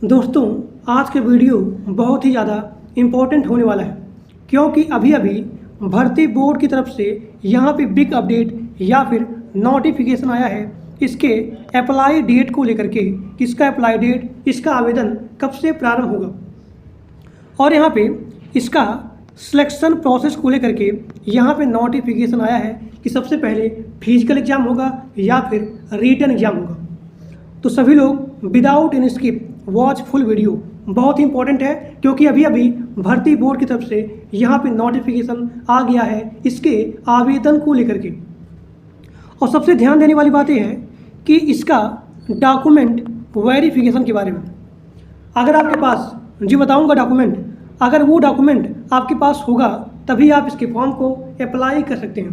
दोस्तों, आज के वीडियो बहुत ही ज़्यादा इम्पोर्टेंट होने वाला है क्योंकि अभी अभी भर्ती बोर्ड की तरफ से यहाँ पे बिग अपडेट या फिर नोटिफिकेशन आया है इसके अप्लाई डेट को लेकर के। इसका अप्लाई डेट, इसका आवेदन कब से प्रारंभ होगा और यहाँ पे इसका सिलेक्शन प्रोसेस को लेकर के यहाँ पे नोटिफिकेशन आया है कि सबसे पहले फिजिकल एग्ज़ाम होगा या फिर रिटन एग्ज़ाम होगा। तो सभी लोग without any skip watch full video, बहुत ही इंपॉर्टेंट है क्योंकि अभी अभी भर्ती बोर्ड की तरफ से यहाँ पे नोटिफिकेशन आ गया है इसके आवेदन को लेकर के। और सबसे ध्यान देने वाली बात यह है कि इसका डॉक्यूमेंट वेरिफिकेशन के बारे में, अगर आपके पास, जी बताऊंगा डॉक्यूमेंट, अगर वो डॉक्यूमेंट आपके पास होगा तभी आप इसके फॉर्म को अप्लाई कर सकते हैं।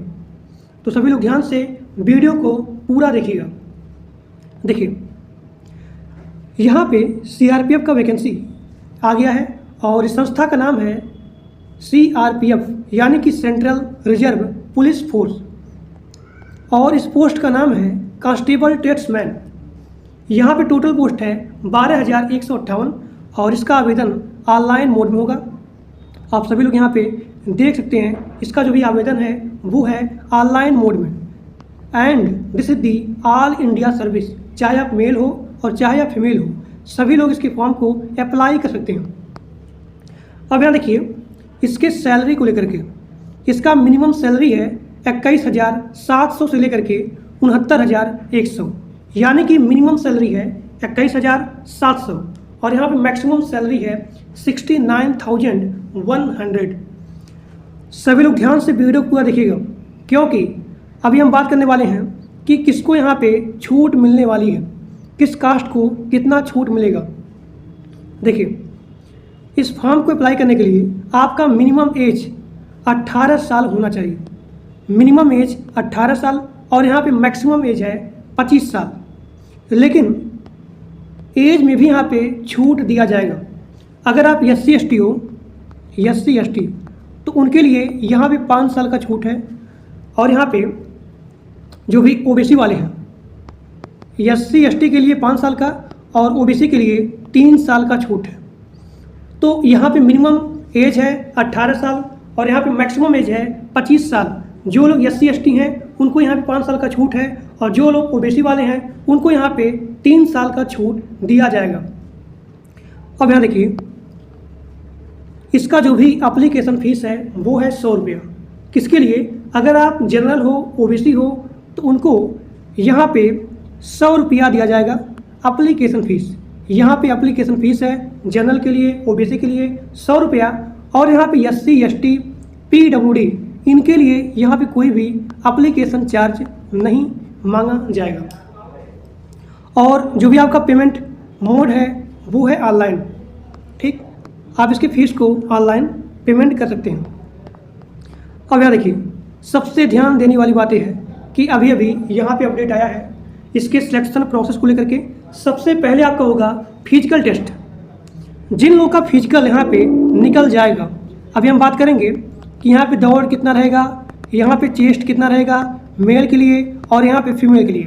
तो सभी लोग ध्यान से वीडियो को पूरा देखिएगा। देखिए, यहाँ पे सीआरपीएफ का वैकेंसी आ गया है और इस संस्था का नाम है सीआरपीएफ यानी कि सेंट्रल रिजर्व पुलिस फोर्स, और इस पोस्ट का नाम है कांस्टेबल टेस्टमैन। यहाँ पे टोटल पोस्ट है 12,158 और इसका आवेदन ऑनलाइन मोड में होगा। आप सभी लोग यहाँ पे देख सकते हैं इसका जो भी आवेदन है वो है ऑनलाइन मोड में। And this is the all India service, चाहे आप मेल हो और चाहे आप फीमेल हो, सभी लोग इसके फॉर्म को अप्लाई कर सकते हैं। अब यहाँ देखिए इसके सैलरी को लेकर के, इसका मिनिमम सैलरी है 21,700 से लेकर के 69,100, यानी कि मिनिमम सैलरी है 21,700 और यहाँ पे मैक्सिमम सैलरी है 69,100। सभी लोग ध्यान से वीडियो पूरा देखिएगा क्योंकि अभी हम बात करने वाले हैं कि किसको यहाँ पे छूट मिलने वाली है, किस कास्ट को कितना छूट मिलेगा। देखिए, इस फॉर्म को अप्लाई करने के लिए आपका मिनिमम एज 18 साल होना चाहिए। मिनिमम एज 18 साल और यहाँ पे मैक्सिमम एज है 25 साल। लेकिन एज में भी यहाँ पे छूट दिया जाएगा। अगर आप SC ST हो, SC ST, तो उनके लिए यहाँ पे 5 साल का छूट है। और यहाँ पे जो भी OBC वाले हैं, SC ST के लिए 5 साल का और OBC के लिए 3 साल का छूट है। तो यहाँ पे मिनिमम एज है 18 साल और यहाँ पे मैक्सिमम एज है 25 साल। जो लोग SC ST हैं उनको यहाँ पे 5 साल का छूट है और जो लोग OBC वाले हैं उनको यहाँ पे 3 साल का छूट दिया जाएगा। अब यहाँ देखिए इसका जो भी एप्लीकेशन फ़ीस है वो है 100 रुपया। किसके लिए? अगर आप जनरल हो, OBC हो, तो उनको यहाँ पे 100 रुपया दिया जाएगा एप्लीकेशन फ़ीस। यहाँ पे एप्लीकेशन फ़ीस है जनरल के लिए, OBC के लिए 100 रुपया और यहाँ पे SC ST PWD इनके लिए यहाँ पे कोई भी एप्लीकेशन चार्ज नहीं मांगा जाएगा। और जो भी आपका पेमेंट मोड है वो है ऑनलाइन। ठीक, आप इसकी फ़ीस को ऑनलाइन पेमेंट कर सकते हैं। अब यहाँ देखिए सबसे ध्यान देने वाली बात यह है कि अभी अभी यहाँ पे अपडेट आया है इसके सिलेक्शन प्रोसेस को लेकर के। सबसे पहले आपका होगा फिजिकल टेस्ट। जिन लोगों का फिजिकल यहाँ पे निकल जाएगा, अभी हम बात करेंगे कि यहाँ पे दौड़ कितना रहेगा, यहाँ पे चेस्ट कितना रहेगा मेल के लिए और यहाँ पे फीमेल के लिए।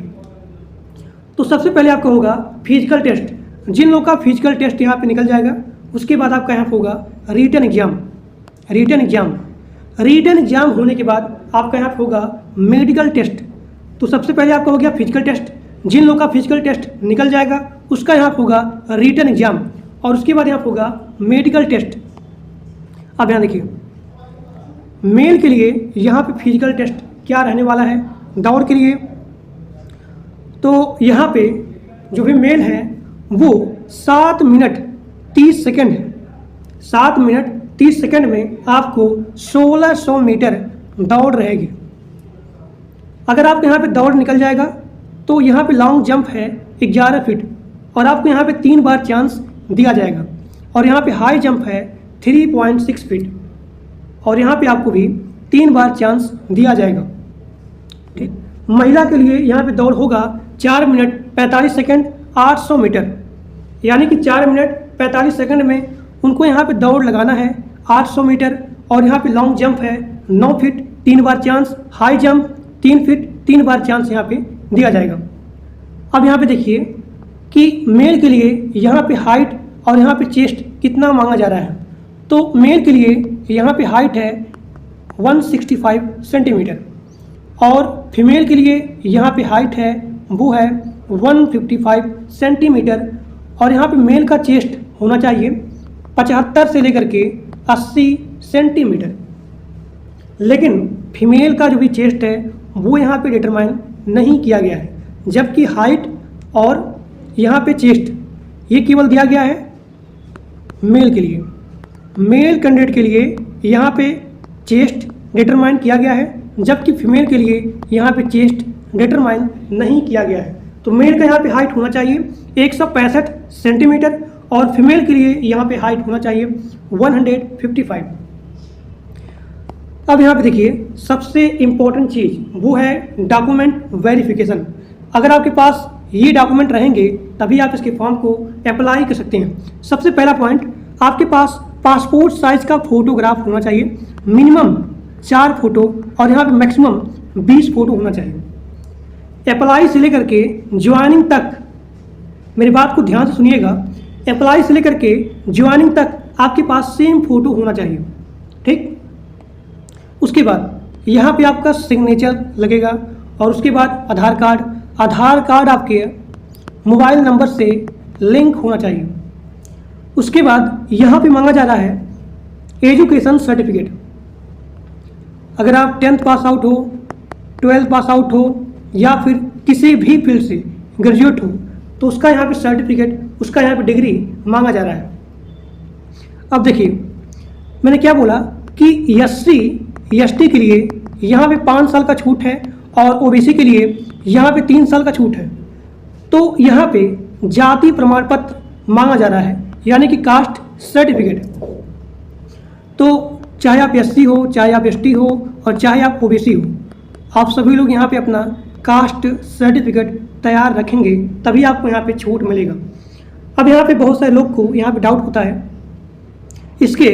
तो सबसे पहले आपका होगा फिजिकल टेस्ट। जिन लोगों का फिजिकल टेस्ट यहाँ पे निकल जाएगा उसके बाद आपका यहाँ पे होगा रिटन एग्जाम। रिटन एग्जाम होने के बाद आपका यहाँ पे होगा मेडिकल टेस्ट। तो सबसे पहले आपका हो गया फिजिकल टेस्ट। जिन लोगों का फिजिकल टेस्ट निकल जाएगा उसका यहाँ पे होगा रिटन एग्जाम और उसके बाद यहाँ पे होगा मेडिकल टेस्ट। अब यहाँ देखिए मेल के लिए यहाँ पे फिजिकल टेस्ट क्या रहने वाला है दौड़ के लिए। तो यहाँ पे जो भी मेल है वो 7 मिनट 30 सेकंड है। 7 मिनट 30 सेकंड में आपको 1600 मीटर दौड़ रहेगी। अगर आपको यहाँ पे दौड़ निकल जाएगा तो यहाँ पे लॉन्ग जंप है 11 फीट और आपको यहाँ पे 3 बार चांस दिया जाएगा। और यहाँ पे हाई जंप है 3.6 फीट और यहाँ पे आपको भी 3 बार चांस दिया जाएगा। ठीक, महिला के लिए यहाँ पे दौड़ होगा 4 मिनट 45 सेकंड 800 मीटर, यानी कि 4 मिनट 45 सेकंड में उनको यहाँ पे दौड़ लगाना है 800 मीटर। और यहाँ पे लॉन्ग जंप है 9 फीट 3 बार चांस, हाई जंप 3 फीट 3 बार चांस यहाँ पे दिया जाएगा। अब यहाँ पे देखिए कि मेल के लिए यहाँ पे हाइट और यहाँ पे चेस्ट कितना मांगा जा रहा है। तो मेल के लिए यहाँ पे हाइट है 165 सेंटीमीटर और फीमेल के लिए यहाँ पे हाइट है वो है 155 सेंटीमीटर और यहाँ पे मेल का चेस्ट होना चाहिए 75 से लेकर के 80 सेंटीमीटर। लेकिन फीमेल का जो भी चेस्ट है वो यहाँ पे डिटरमाइन नहीं किया गया है, जबकि हाइट और यहाँ पे चेस्ट ये केवल दिया गया है मेल के लिए। मेल कैंडिडेट के लिए यहाँ पे चेस्ट डिटरमाइन किया गया है, जबकि फीमेल के लिए यहाँ पे चेस्ट डिटरमाइन नहीं किया गया है। तो मेल का यहाँ पे हाइट होना चाहिए 165 सेंटीमीटर और फीमेल के लिए यहाँ पे हाइट होना चाहिए 155। अब यहाँ पे देखिए सबसे इम्पोर्टेंट चीज़ वो है डॉक्यूमेंट वेरिफिकेशन। अगर आपके पास ये डॉक्यूमेंट रहेंगे तभी आप इसके फॉर्म को अप्लाई कर सकते हैं। सबसे पहला पॉइंट, आपके पास पासपोर्ट साइज का फोटोग्राफ होना चाहिए, मिनिमम 4 फोटो और यहाँ पे मैक्सिमम 20 फोटो होना चाहिए। अप्लाई से लेकर के ज्वाइनिंग तक, मेरी बात को ध्यान से सुनिएगा, अप्लाई से लेकर के ज्वाइनिंग तक आपके पास सेम फोटो होना चाहिए, ठीक। उसके बाद यहाँ पे आपका सिग्नेचर लगेगा और उसके बाद आधार कार्ड आपके मोबाइल नंबर से लिंक होना चाहिए। उसके बाद यहाँ पे मांगा जा रहा है एजुकेशन सर्टिफिकेट। अगर आप 10th पास आउट हो, 12th पास आउट हो या फिर किसी भी फील्ड से ग्रेजुएट हो तो उसका यहाँ पे सर्टिफिकेट, उसका यहाँ पे डिग्री मांगा जा रहा है। अब देखिए मैंने क्या बोला कि SC/ST के लिए यहाँ पे 5 साल का छूट है और OBC के लिए यहाँ पे 3 साल का छूट है। तो यहाँ पे जाति प्रमाण पत्र मांगा जा रहा है, यानी कि कास्ट सर्टिफिकेट। तो चाहे आप SC हो, चाहे आप ST हो और चाहे आप OBC हो, आप सभी लोग यहाँ पे अपना कास्ट सर्टिफिकेट तैयार रखेंगे तभी आपको यहाँ पे छूट मिलेगा। अब यहाँ पे बहुत सारे लोग को यहाँ पे डाउट होता है इसके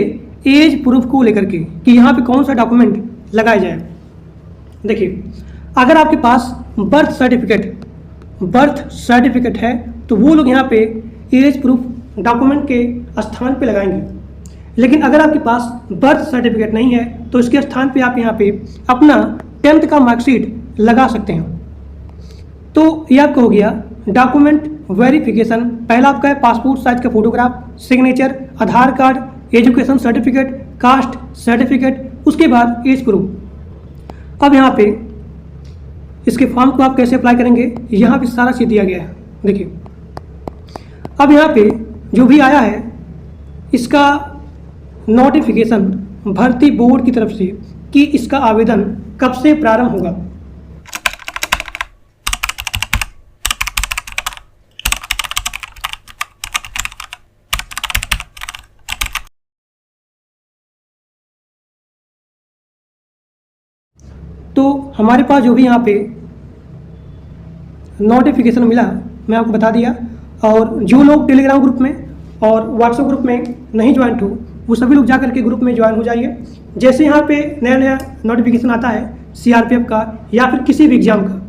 एज प्रूफ को लेकर के कि यहाँ पे कौन सा डॉक्यूमेंट लगाया जाए। देखिए अगर आपके पास बर्थ सर्टिफिकेट है तो वो लोग यहाँ पे एज प्रूफ डॉक्यूमेंट के स्थान पे लगाएंगे, लेकिन अगर आपके पास बर्थ सर्टिफिकेट नहीं है तो इसके स्थान पे आप यहाँ पे अपना 10th का मार्कशीट लगा सकते हैं। तो यह आपका हो गया डॉक्यूमेंट वेरिफिकेशन। पहला आपका है पासपोर्ट साइज का photograph, signature, Aadhaar card, education certificate, caste certificate, उसके बाद एज प्रूफ। अब यहाँ पे इसके फॉर्म को आप कैसे अप्लाई करेंगे, यहाँ पे सारा चीज़ दिया गया है। देखिए अब यहाँ पे जो भी आया है इसका नोटिफिकेशन भर्ती बोर्ड की तरफ से कि इसका आवेदन कब से प्रारंभ होगा। तो हमारे पास जो भी यहाँ पे नोटिफिकेशन मिला मैं आपको बता दिया, और जो लोग टेलीग्राम ग्रुप में और व्हाट्सएप ग्रुप में नहीं ज्वाइन हो वो सभी लोग जा करके ग्रुप में ज्वाइन हो जाइए। जैसे यहाँ पे नया नोटिफिकेशन आता है CRPF का या फिर किसी भी एग्ज़ाम का,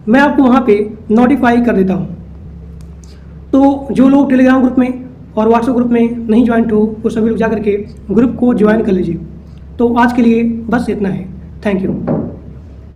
मैं आपको वहाँ पे नोटिफाई कर देता हूँ। तो जो लोग टेलीग्राम ग्रुप में और व्हाट्सएप ग्रुप में नहीं ज्वाइन हो वो सभी लोग जा करके ग्रुप को ज्वाइन कर लीजिए। तो आज के लिए बस इतना है। Thank you.